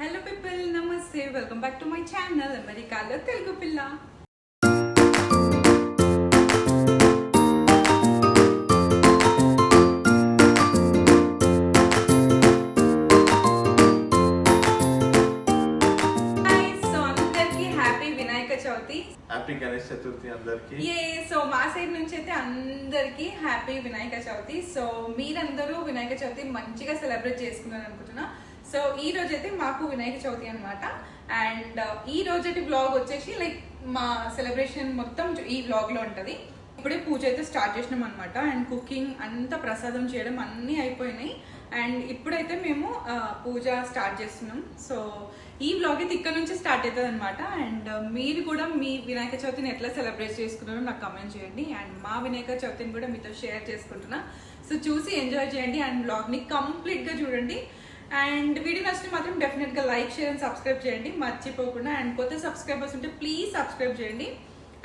Hello people, నమస్తే. Welcome back to my channel అమెరికాలో తెలుగు పిల్ల. హ్యాపీ గణేష్ చతుర్థి అందరికి. సో మా సైడ్ నుంచి అయితే అందరికి హ్యాపీ వినాయక చవితి. సో మీరందరూ వినాయక చవితి మంచిగా సెలబ్రేట్ చేసుకున్నారు అనుకుంటున్నా. సో ఈ రోజు అయితే మాకు వినాయక చవితి అనమాట. అండ్ ఈ రోజటి వ్లాగ్ వచ్చేసి లైక్ మా సెలబ్రేషన్ మొత్తం ఈ వ్లాగ్ లో ఉంటది. ఇప్పుడే పూజ అయితే స్టార్ట్ చేసినాం అనమాట. అండ్ కుకింగ్ అంతా ప్రసాదం చేయడం అన్నీ అయిపోయినాయి. అండ్ ఇప్పుడైతే మేము పూజ స్టార్ట్ చేస్తున్నాం. సో ఈ వ్లాగ్ అయితే ఇక్కడ నుంచి స్టార్ట్ అవుతుంది అనమాట. అండ్ మీరు కూడా మీ వినాయక చవితిని ఎట్లా సెలబ్రేట్ చేసుకున్నారో నాకు కమెంట్ చేయండి. అండ్ మా వినాయక చవితిని కూడా మీతో షేర్ చేసుకుంటున్నా. సో చూసి ఎంజాయ్ చేయండి అండ్ వ్లాగ్ని కంప్లీట్గా చూడండి. అండ్ వీడియో నచ్చితే మాత్రం డెఫినెట్గా లైక్, షేర్ అండ్ సబ్స్క్రైబ్ చేయండి మర్చిపోకుండా. అండ్ కొత్త సబ్స్క్రైబర్స్ ఉంటే ప్లీజ్ సబ్స్క్రైబ్ చేయండి.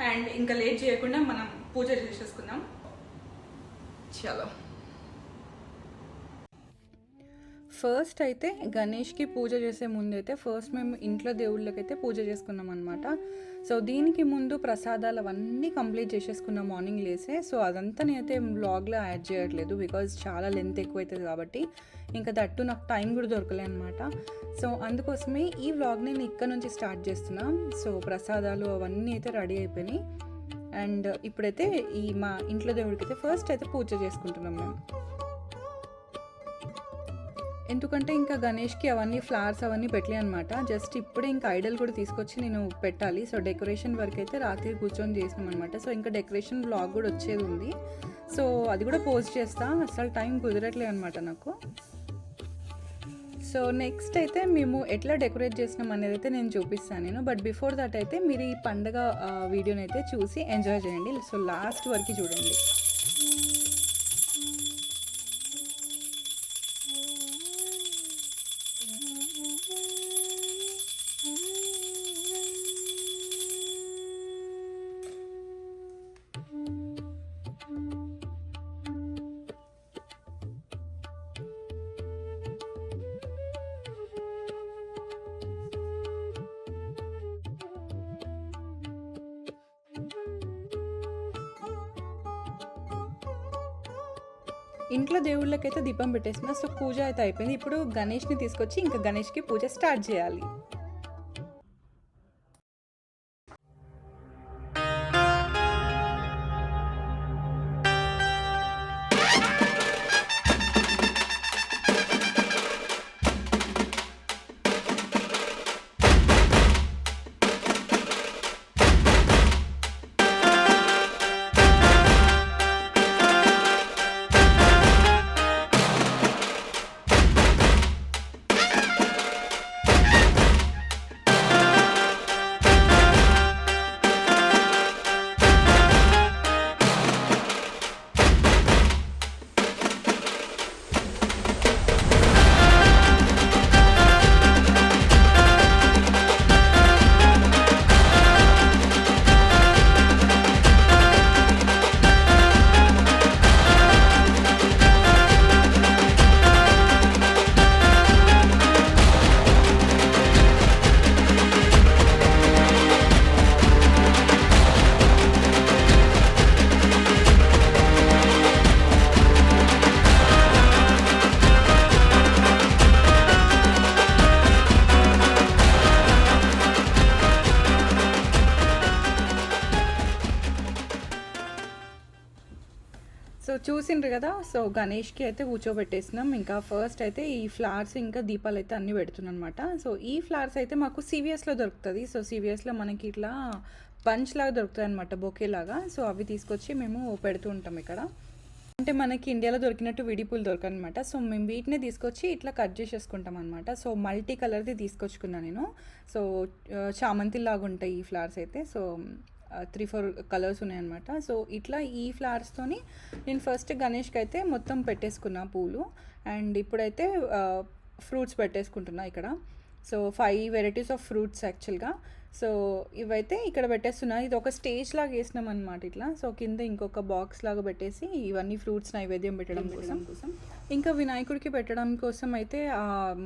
అండ్ ఇంకా లేట్ చేయకుండా మనం పూజ చేసేసుకుందాం. చలో. ఫస్ట్ అయితే గణేష్కి పూజ చేసే ముందు అయితే ఫస్ట్ మేము ఇంట్లో దేవుళ్ళకైతే పూజ చేసుకున్నాం అనమాట. సో దీనికి ముందు ప్రసాదాలు అవన్నీ కంప్లీట్ చేసేసుకున్నాం మార్నింగ్ లేసే. సో అదంతా నేనైతే వ్లాగ్లో యాడ్ చేయట్లేదు బికాజ్ చాలా లెంత్ ఎక్కువ అవుతుంది కాబట్టి. ఇంకా దట్టు నాకు టైం కూడా దొరకలే అనమాట. సో అందుకోసమే ఈ వ్లాగ్ నేను ఇక్కడ నుంచి స్టార్ట్ చేస్తున్నాం. సో ప్రసాదాలు అవన్నీ అయితే రెడీ అయిపోయినాయి. అండ్ ఇప్పుడైతే ఈ మా ఇంట్లో దేవుడికి అయితే ఫస్ట్ అయితే పూజ చేసుకుంటున్నాం మేము. ఎందుకంటే ఇంకా గణేష్కి అవన్నీ ఫ్లవర్స్ అవన్నీ పెట్టలే అనమాట. జస్ట్ ఇప్పుడే ఇంకా ఐడల్ కూడా తీసుకొచ్చి నేను పెట్టాలి. సో డెకరేషన్ వర్క్ అయితే రాత్రి కూర్చొని చేసినాం అనమాట. సో ఇంకా డెకరేషన్ బ్లాగ్ కూడా వచ్చేది ఉంది. సో అది కూడా పోస్ట్ చేస్తా. అసలు టైం కుదరట్లేదు అనమాట నాకు. సో నెక్స్ట్ అయితే మేము ఎట్లా డెకరేట్ చేసినాం అనేది అయితే నేను చూపిస్తాను నేను. బట్ బిఫోర్ దట్ అయితే మీరు ఈ పండగ వీడియోని అయితే చూసి ఎంజాయ్ చేయండి. సో లాస్ట్ వరకు చూడండి. ఇంట్లో దేవుళ్ళకైతే దీపం పెట్టేసిన. సో పూజ అయితే అయిపోయింది. ఇప్పుడు గణేష్ని తీసుకొచ్చి ఇంకా గణేష్కి పూజ స్టార్ట్ చేయాలి. సో చూసిండ్రు కదా. సో గణేష్కి అయితే కూర్చోబెట్టేసినాం. ఇంకా ఫస్ట్ అయితే ఈ ఫ్లవర్స్ ఇంకా దీపాలు అయితే అన్నీ పెడుతున్నాం అనమాట. సో ఈ ఫ్లవర్స్ అయితే మాకు సివిఎస్లో దొరుకుతుంది. సో సివిఎస్లో మనకి ఇట్లా బంచ్ లాగా దొరుకుతుంది అనమాట, బొకే లాగా. సో అవి తీసుకొచ్చి మేము పెడుతూ ఉంటాం ఇక్కడ. అంటే మనకి ఇండియాలో దొరికినట్టు విడిపూలు దొరకనమాట. సో మేము వీటిని తీసుకొచ్చి ఇట్లా కట్ చేసేసుకుంటాం అనమాట. సో మల్టీ కలర్ది తీసుకొచ్చుకున్నాను నేను. సో చామంతి లాగా ఉంటాయి ఈ ఫ్లవర్స్ అయితే. సో 3-4 కలర్స్ ఉన్నాయన్నమాట. సో ఇట్లా ఈ ఫ్లవర్స్తోని నేను ఫస్ట్ గణేష్కి అయితే మొత్తం పెట్టేసుకున్నా పూలు. అండ్ ఇప్పుడైతే ఫ్రూట్స్ పెట్టేసుకుంటున్నా ఇక్కడ. సో 5 వెరైటీస్ ఆఫ్ ఫ్రూట్స్ యాక్చువల్గా. సో ఇవైతే ఇక్కడ పెట్టేస్తున్నా. ఇది ఒక స్టేజ్ లాగా వేసినాం అనమాట ఇట్లా. సో కింద ఇంకొక బాక్స్ లాగా పెట్టేసి ఇవన్నీ ఫ్రూట్స్ నైవేద్యం పెట్టడం కోసం ఇంకా వినాయకుడికి పెట్టడం కోసం అయితే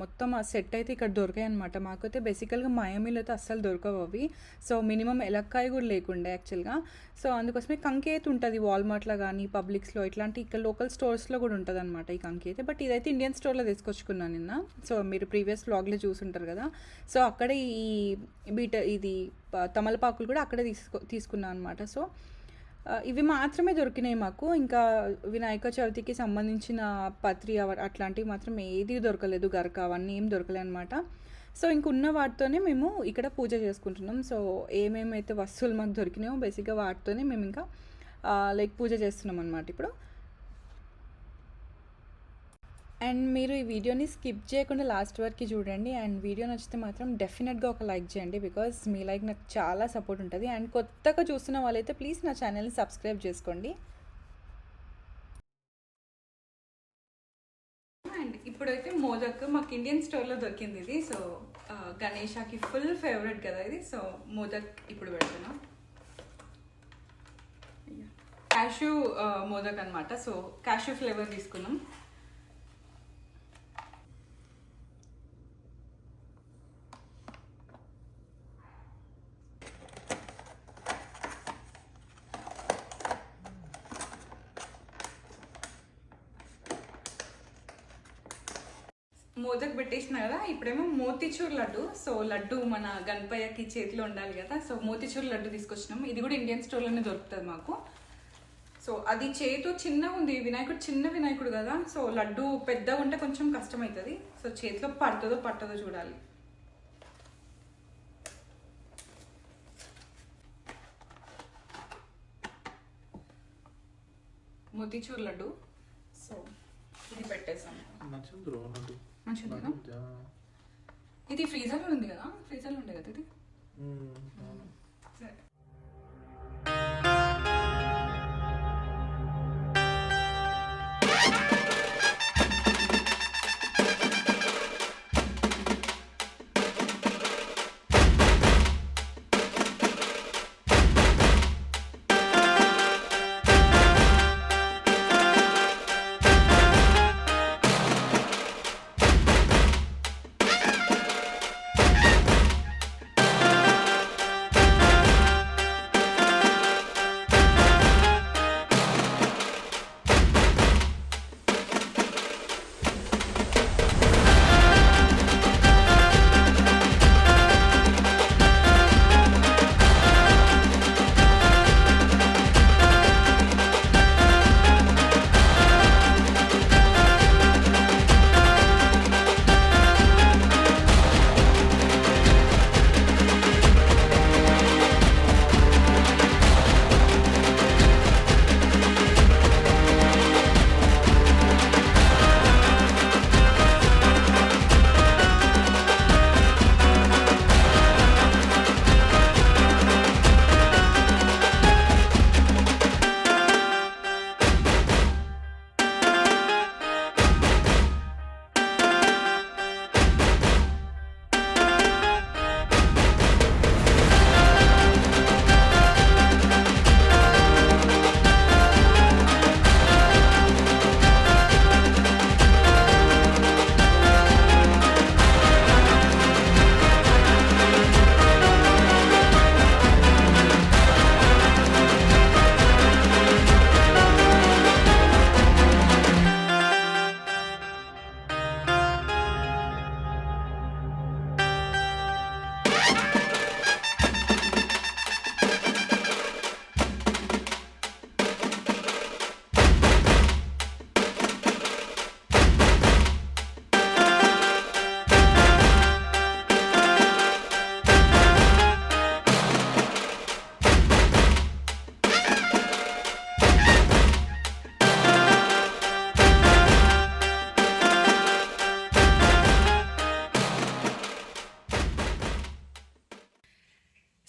మొత్తం ఆ సెట్ అయితే ఇక్కడ దొరికాయి అనమాట. మాకైతే బేసికల్గా మయామిలో అయితే అస్సలు దొరకవు అవి. సో మినిమం ఎలక్కాయ కూడా లేకుండే యాక్చువల్గా. సో అందుకోసమే కంకి అయితే ఉంటుంది వాల్మార్ట్లో కానీ పబ్లిక్స్లో ఇట్లాంటి ఇక్కడ లోకల్ స్టోర్స్లో కూడా ఉంటుంది అనమాట ఈ కంకి అయితే. బట్ ఇదైతే ఇండియన్ స్టోర్లో తీసుకొచ్చుకున్నాను నిన్న. సో మీరు ప్రీవియస్ వ్లాగ్లో చూసుంటారు కదా. సో అక్కడే ఈ ఇది తమలపాకులు కూడా అక్కడే తీసుకున్నాను అనమాట. సో ఇవి మాత్రమే దొరికినాయి మాకు. ఇంకా వినాయక చవితికి సంబంధించిన పత్రి అట్లాంటివి మాత్రం ఏది దొరకలేదు. గరక అవన్నీ ఏం దొరకలే అనమాట. సో ఇంకున్న వాటితోనే మేము ఇక్కడ పూజ చేసుకుంటున్నాం. సో ఏమేమైతే వస్తువులు మాకు దొరికినాయో బేసిక్గా వాటితోనే మేము ఇంకా లైక్ పూజ చేస్తున్నాం అనమాట ఇప్పుడు. అండ్ మీరు ఈ వీడియోని స్కిప్ చేయకుండా లాస్ట్ వరకు చూడండి. అండ్ వీడియో నచ్చితే మాత్రం డెఫినెట్గా ఒక లైక్ చేయండి, బికాజ్ మీ లైక్ నాకు చాలా సపోర్ట్ ఉంటుంది. అండ్ కొత్తగా చూస్తున్న వాళ్ళైతే ప్లీజ్ నా ఛానల్ని సబ్స్క్రైబ్ చేసుకోండి. అండ్ ఇప్పుడైతే మోదక్ మాకు ఇండియన్ స్టోర్లో దొరికింది ఇది. సో గణేషాకి ఫుల్ ఫేవరెట్ కదా ఇది. సో మోదక్ ఇప్పుడు పెడుతున్నాం. క్యాష్యూ మోదక్ అనమాట. సో క్యాష్యూ ఫ్లేవర్ తీసుకున్నాం. మోదక్ పెట్టేసిన కదా. ఇప్పుడేమో మోతిచూర్ లడ్డు. సో లడ్డు మన గణపయ్యకి చేతిలో ఉండాలి కదా. సో మోతిచూర్ లడ్డు తీసుకొచ్చినాం. ఇది కూడా ఇండియన్ స్టోర్లోనే దొరుకుతుంది మాకు. సో అది చేతితో చిన్నగా ఉంది. వినాయకుడు చిన్న వినాయకుడు కదా. సో లడ్డు పెద్దగా ఉంటే కొంచెం కష్టమవుతుంది. సో చేతిలో పడుతుందో పట్టదో చూడాలి. మోతిచూర్ లడ్డు. సో ఇది పెట్టేసాం. మంచిగా ఇది ఫ్రీజర్లో ఉంది కదా. ఫ్రీజర్లో ఉండే కదా ఇది. సరే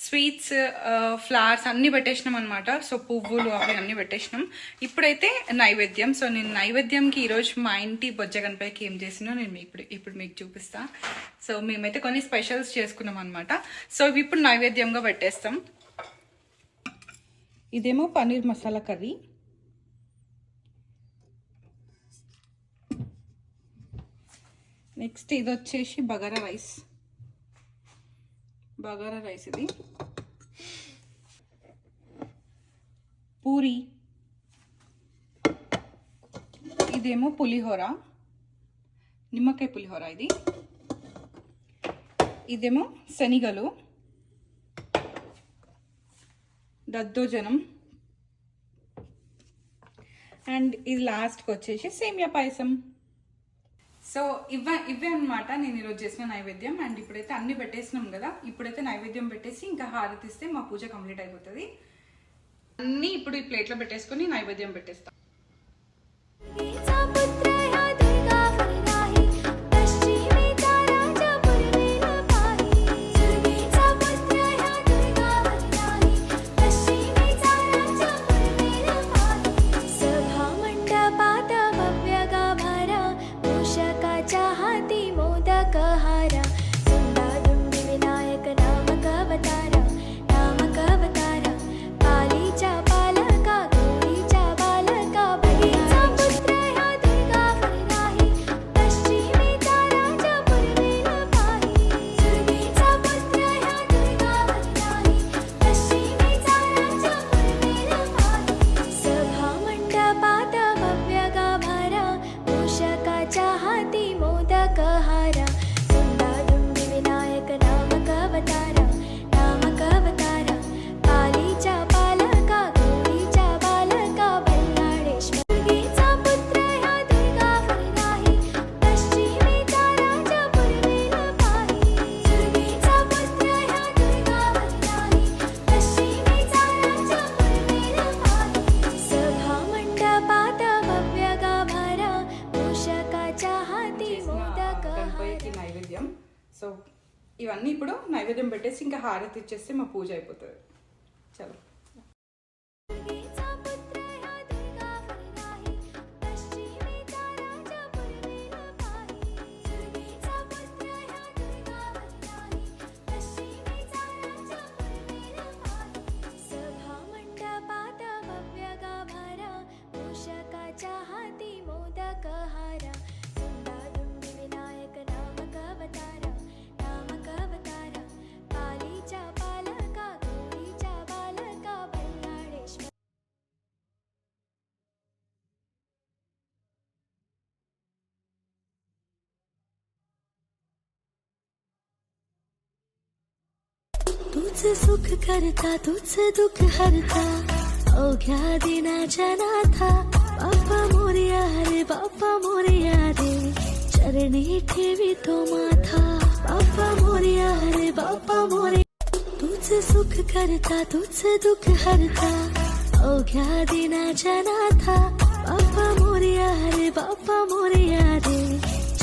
స్వీట్స్, ఫ్లవర్స్ అన్నీ పెట్టేసినాం అనమాట. సో పువ్వులు అవి అన్నీ పెట్టేసినాం. ఇప్పుడైతే నైవేద్యం. సో నేను నైవేద్యంకి ఈరోజు మా ఇంటి బొజ్జ గణపతికి ఏం చేసినా నేను ఇప్పుడు మీకు చూపిస్తా. సో మేమైతే కొన్ని స్పెషల్స్ చేసుకున్నాం అనమాట. సో ఇవి ఇప్పుడు నైవేద్యంగా పెట్టేస్తాం. ఇదేమో పన్నీర్ మసాలా కర్రీ, నెక్స్ట్ ఇది వచ్చేసి బగారా రైస్. ఇది పూరి, ఇదేమో పులిహోర, నిమ్మకాయ పులిహోర. ఇదేమో శనిగలు, దద్దోజనం, అండ్ ఇది లాస్ట్కి వచ్చేసి సేమియా పాయసం. సో ఇవే అనమాట నేను ఈరోజు చేసిన నైవేద్యం. అండ్ ఇప్పుడైతే అన్ని పెట్టేసినాం కదా, ఇప్పుడైతే నైవేద్యం పెట్టేసి ఇంకా హారతి ఇస్తే మా పూజ కంప్లీట్ అయిపోతుంది. అన్నీ ఇప్పుడు ఈ ప్లేట్లో పెట్టేసుకొని నైవేద్యం పెట్టేస్తాం. సో ఇవన్నీ ఇప్పుడు నైవేద్యం పెట్టేసి ఇంకా హారతి ఇచ్చేస్తే మా పూజ అయిపోతుంది. చలో. तुझसे सुख करता तुझसे दुख हरता अवघ्या दिनाच्या नाथा बाप्पा मोरया रे बाप्पा मोरया रे चरणी ठेवी तो माथा बाप्पा मोरया रे बाप्पा मोरया तुझसे सुख करता तुझसे दुख हरता अवघ्या दिनाच्या नाथा बाप्पा मोरया रे बाप्पा मोरया रे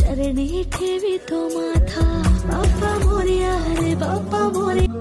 चरणी ठेवी तो माथा बाप्पा मोरया रे बाप्पा मोरया.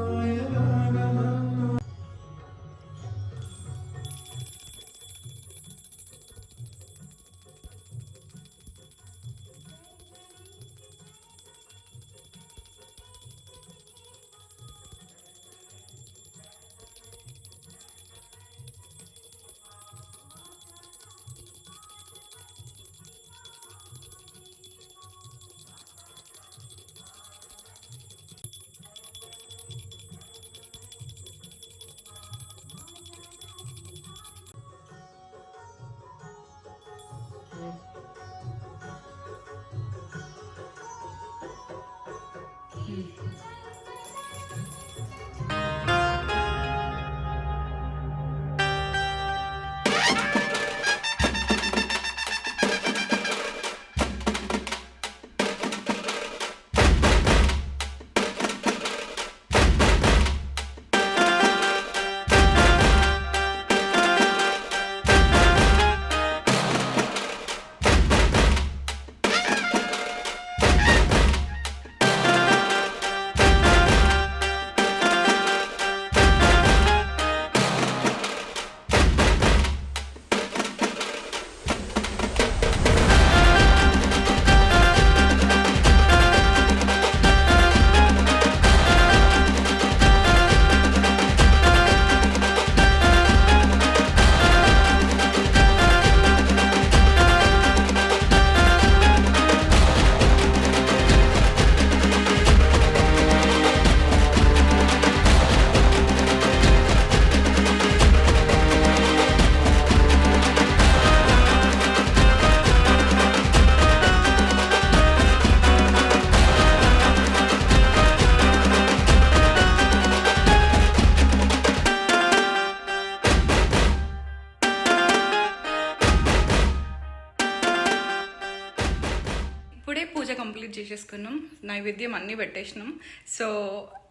నైవేద్యం అన్నీ పెట్టేసినాం. సో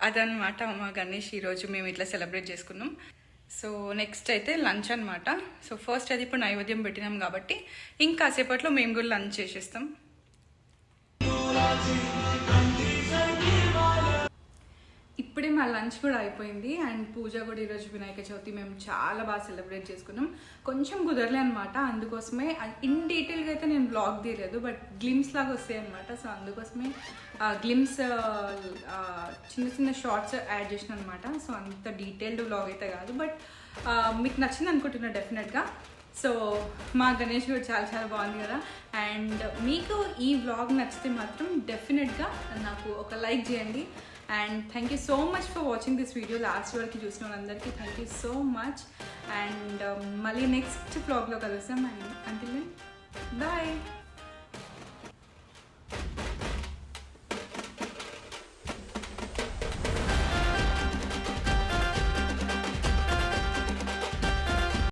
అదనమాట మా గణేష్ ఈరోజు మేము ఇట్లా సెలబ్రేట్ చేసుకున్నాం. సో నెక్స్ట్ అయితే లంచ్ అనమాట. సో ఫస్ట్ అది ఇప్పుడు నైవేద్యం పెట్టినాం కాబట్టి ఇంకాసేపట్లో మేము కూడా లంచ్ చేసేస్తాం. ఇప్పుడే మా లంచ్ కూడా అయిపోయింది అండ్ పూజ కూడా ఈరోజు వినాయక చవితి మేము చాలా బాగా సెలబ్రేట్ చేసుకున్నాం. కొంచెం కుదరలే అనమాట, అందుకోసమే ఇన్ డీటెయిల్గా అయితే నేను బ్లాగ్ తీయలేదు, బట్ గ్లిమ్స్ లాగా వస్తాయి అనమాట. సో అందుకోసమే గ్లిమ్స్ చిన్న చిన్న షార్ట్స్ యాడ్ చేసిన అనమాట. సో అంత డీటెయిల్డ్ బ్లాగ్ అయితే కాదు, బట్ మీకు నచ్చింది అనుకుంటున్నా డెఫినెట్గా. సో మా గణేష్ కూడా చాలా చాలా బాగుంది కదా. అండ్ మీకు ఈ వ్లాగ్ నచ్చితే మాత్రం డెఫినెట్గా నాకు ఒక లైక్ చేయండి. And thank you so much for watching this video. Last వరకు చూసిన వాళ్ళందరికీ thank you so much. And మళ్ళీ నెక్స్ట్ వ్లాగ్లో కలుస్తాం. And until then bye.